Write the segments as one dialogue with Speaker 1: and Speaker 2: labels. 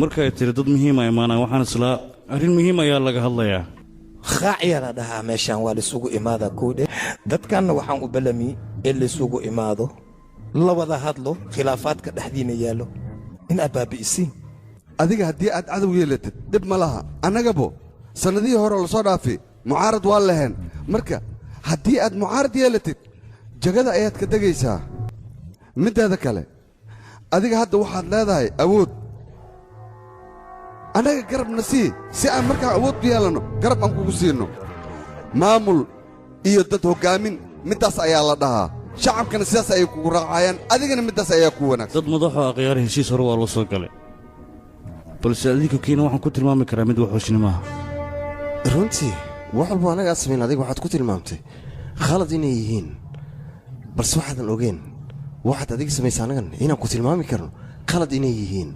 Speaker 1: markay tiri dad muhiim ah imaanaan waxaan islaa arrin muhiim ayaa laga hadlayaa
Speaker 2: khaaciya la dhahaa meeshaan waa lisugu imaada kuudhe dadkanna waxaan u ballamiyey in lisugu imaado la wada hadlo khilaafaadka dhexdiina yaallo in aad baabi'isiin
Speaker 3: adiga haddii aad cadow yeelatid dhib ma laha annagabo sannadihii hore la soo dhaafi mucaarad waa laheen marka haddii aad mucaarad yeelatid jagada ayaad ka degaysaa middaada kale adiga hadda waxaad leedahay awood annaga garabna sii si aan markaa awood ku yeelanno garab aan kugu siinno maamul iyo dad hoggaamin middaas ayaa la dhahaa shacabkana sidaas ayay kugu raacayaan adigana middaas ayaa ku wanaagsan
Speaker 1: dad madaxoo akhyaar heshiis hore waa loo soo galay balse adinka kiina waxaan ku tilmaami karaa mid waxooshnimaaha
Speaker 4: runtii wax walbo annaga aad samayn adiga waxaad ku tilmaamtay khalad inay yihiin balse waxaadan ogeen waxaad adiga samaysa annagan inaan ku tilmaami karno khalad inay yihiin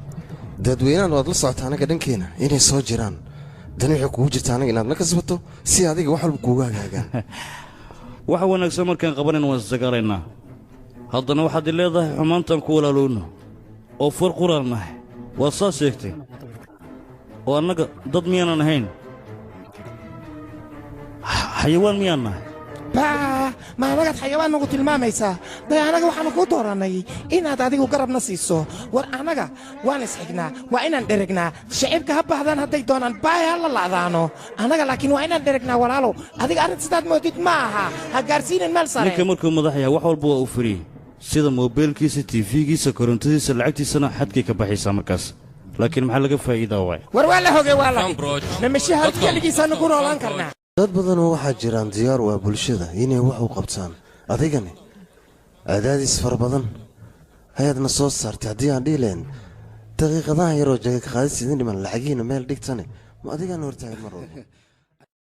Speaker 4: dadweynahan waad la socota annaga dhankeenna inay soo jiraan dani waxay kugu jirta annaga inaad na kasbato si adiga wax walba kuugu hagaagaan
Speaker 1: waxa wanaagsan markaan qabanan waan isdagaalaynaa haddana waxaad i leedahay xumaantaan ku walaalowno oo far quraan nahay waad saas sheegtay oo annaga dad miyaanan ahayn xayawaan miyaan nahay
Speaker 2: ma anagaad xayawaan nagu tilmaamaysaa day annaga waxaanu kuu doorannay inaad adigu garabna siiso war annaga waan isxignaa waa inaan dheregnaa shicibka ha bahdaan hadday doonaan baay ha la la'daano annaga laakiin waa inaan dheregnaa walaalow adiga arrinta sidaad moodid ma aha ha gaarsiinin meel sare
Speaker 1: ninka markuu madax yahay wax walba waa u furiyey sida moobeelkiisa tiifigiisa korontadiisa lacagtiisana xadkay ka baxaysaa markaas laakiin maxaa laga faa'iidaa waay
Speaker 2: war waa la hogey waa la namashaha keligiisaanu ku noolaan karnaa
Speaker 4: dad badanoo waxaa jiraan diyaar u ah bulshada inay wax u qabtaan adigani cadaadis fara badan ayaadna soo saartay haddii aan dhihi lahayn daqiiqadahan yaroo jaga ka qaadis idin dhiman lacagihiina meel dhigtane ma adigaan hortaagin mar walba